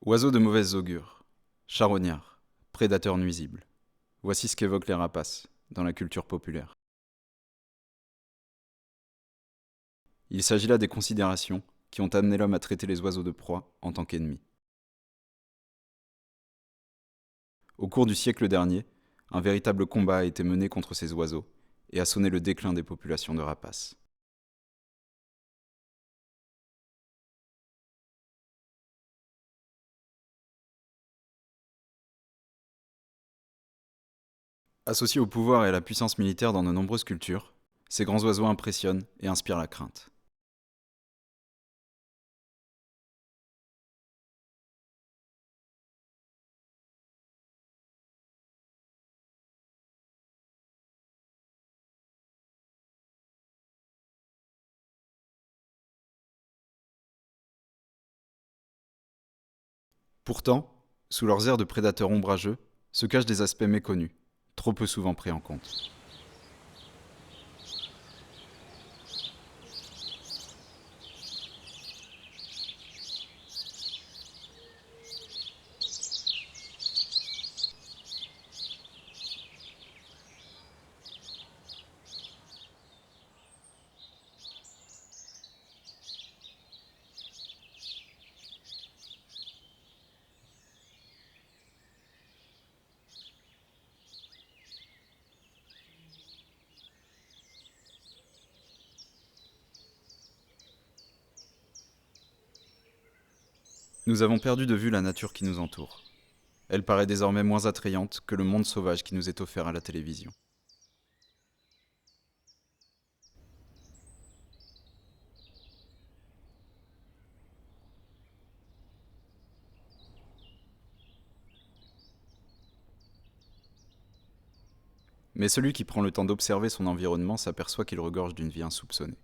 Oiseaux de mauvaise augure, charognards, prédateurs nuisibles. Voici ce qu'évoquent les rapaces dans la culture populaire. Il s'agit là des considérations qui ont amené l'homme à traiter les oiseaux de proie en tant qu'ennemis. Au cours du siècle dernier, un véritable combat a été mené contre ces oiseaux et a sonné le déclin des populations de rapaces. Associés au pouvoir et à la puissance militaire dans de nombreuses cultures, ces grands oiseaux impressionnent et inspirent la crainte. Pourtant, sous leurs airs de prédateurs ombrageux, se cachent des aspects méconnus, trop peu souvent pris en compte. Nous avons perdu de vue la nature qui nous entoure. Elle paraît désormais moins attrayante que le monde sauvage qui nous est offert à la télévision. Mais celui qui prend le temps d'observer son environnement s'aperçoit qu'il regorge d'une vie insoupçonnée.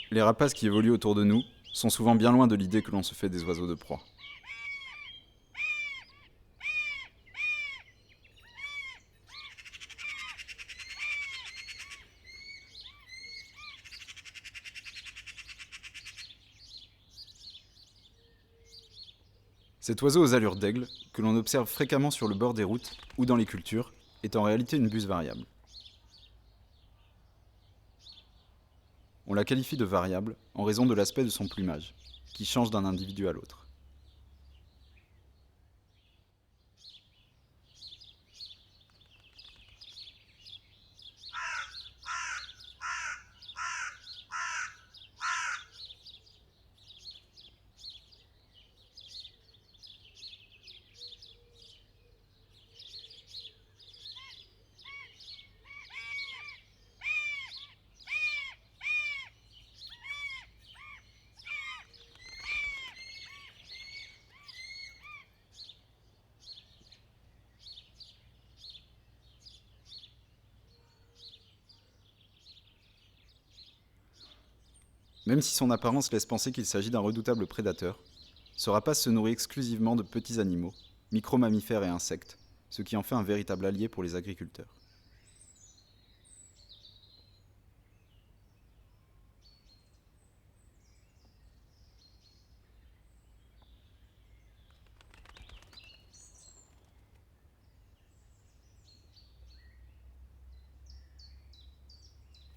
Les rapaces qui évoluent autour de nous sont souvent bien loin de l'idée que l'on se fait des oiseaux de proie. Cet oiseau aux allures d'aigle, que l'on observe fréquemment sur le bord des routes ou dans les cultures, est en réalité une buse variable. On la qualifie de variable en raison de l'aspect de son plumage, qui change d'un individu à l'autre. Même si son apparence laisse penser qu'il s'agit d'un redoutable prédateur, ce rapace se nourrit exclusivement de petits animaux, micro-mammifères et insectes, ce qui en fait un véritable allié pour les agriculteurs.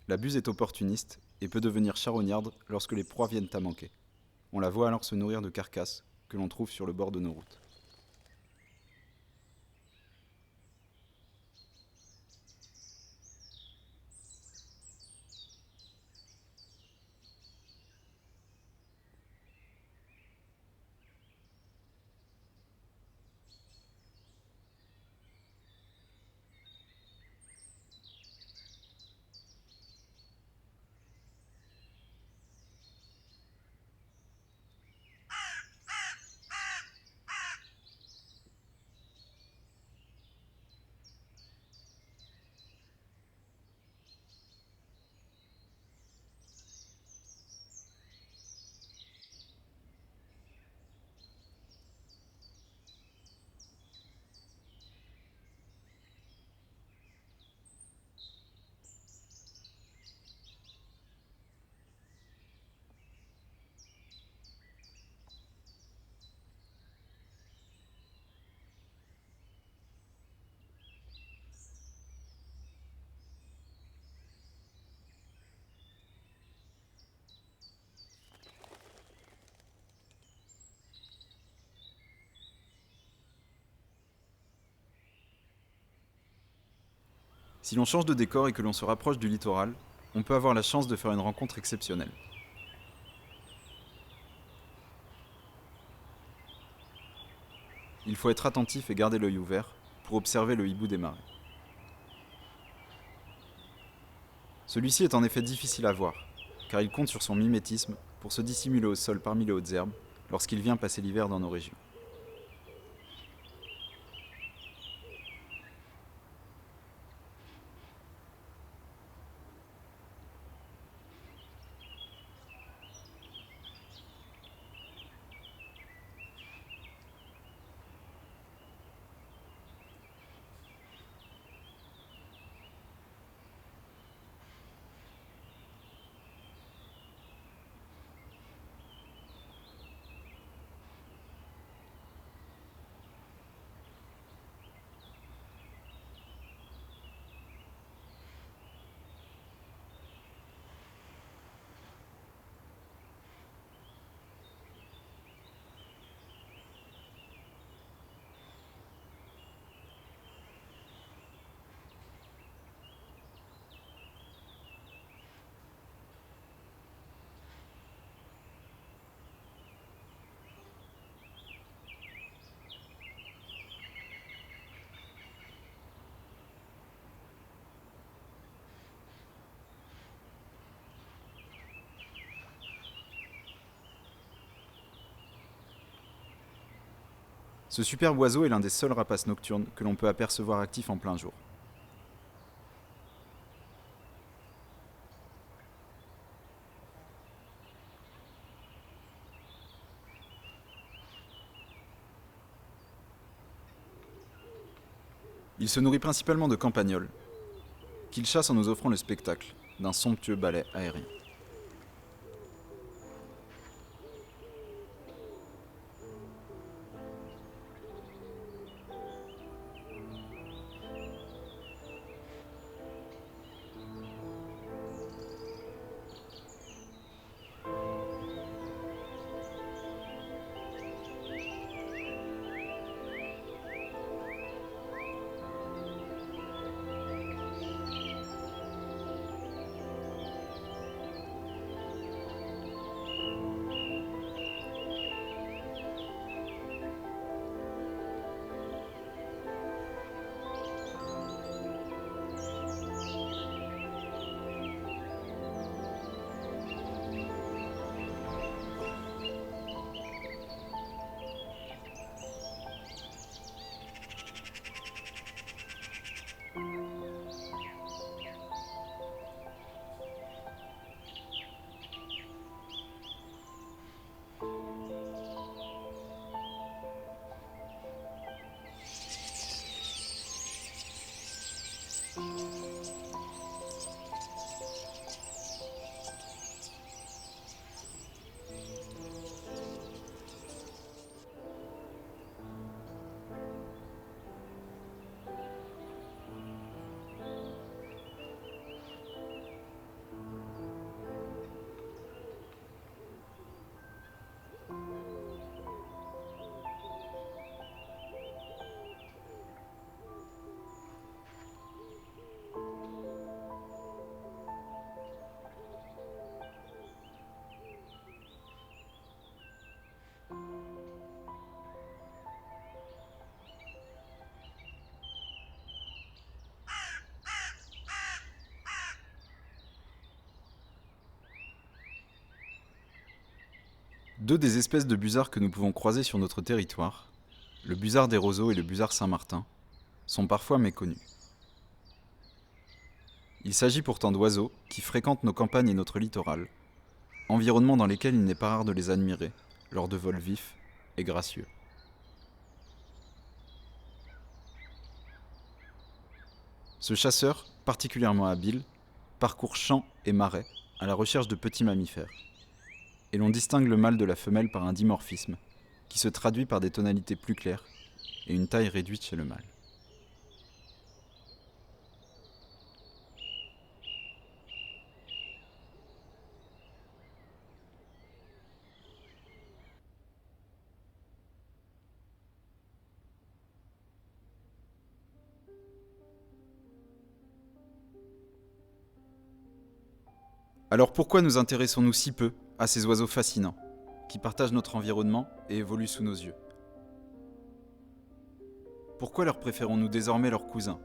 La buse est opportuniste et peut devenir charognarde lorsque les proies viennent à manquer. On la voit alors se nourrir de carcasses que l'on trouve sur le bord de nos routes. Si l'on change de décor et que l'on se rapproche du littoral, on peut avoir la chance de faire une rencontre exceptionnelle. Il faut être attentif et garder l'œil ouvert pour observer le hibou des marais. Celui-ci est en effet difficile à voir, car il compte sur son mimétisme pour se dissimuler au sol parmi les hautes herbes lorsqu'il vient passer l'hiver dans nos régions. Ce superbe oiseau est l'un des seuls rapaces nocturnes que l'on peut apercevoir actif en plein jour. Il se nourrit principalement de campagnols, qu'il chasse en nous offrant le spectacle d'un somptueux ballet aérien. Deux des espèces de busards que nous pouvons croiser sur notre territoire, le busard des roseaux et le busard Saint-Martin, sont parfois méconnus. Il s'agit pourtant d'oiseaux qui fréquentent nos campagnes et notre littoral, environnements dans lesquels il n'est pas rare de les admirer lors de vols vifs et gracieux. Ce chasseur, particulièrement habile, parcourt champs et marais à la recherche de petits mammifères. Et l'on distingue le mâle de la femelle par un dimorphisme, qui se traduit par des tonalités plus claires et une taille réduite chez le mâle. Alors pourquoi nous intéressons-nous si peu à ces oiseaux fascinants, qui partagent notre environnement et évoluent sous nos yeux? Pourquoi leur préférons-nous désormais leurs cousins,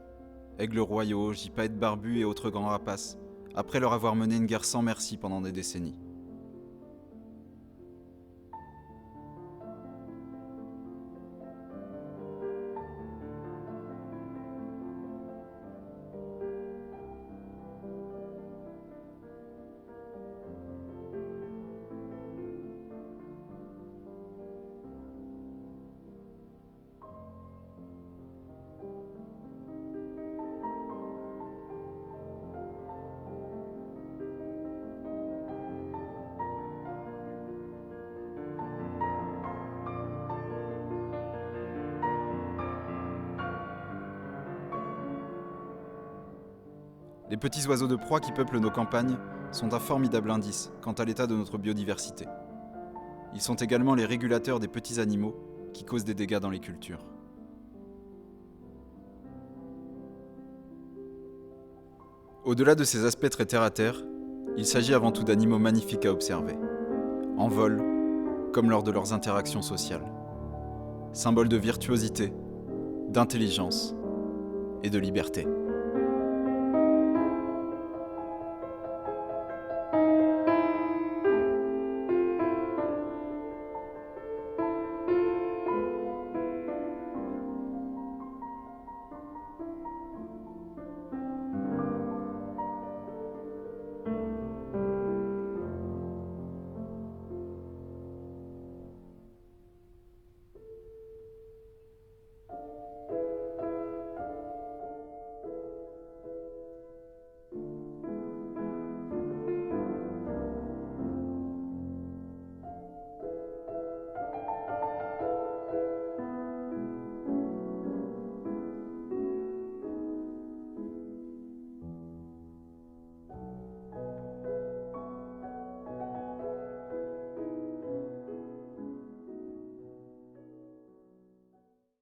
aigles royaux, gypaètes barbus et autres grands rapaces, après leur avoir mené une guerre sans merci pendant des décennies? Les petits oiseaux de proie qui peuplent nos campagnes sont un formidable indice quant à l'état de notre biodiversité. Ils sont également les régulateurs des petits animaux qui causent des dégâts dans les cultures. Au-delà de ces aspects très terre-à-terre, il s'agit avant tout d'animaux magnifiques à observer, en vol, comme lors de leurs interactions sociales. Symbole de virtuosité, d'intelligence et de liberté.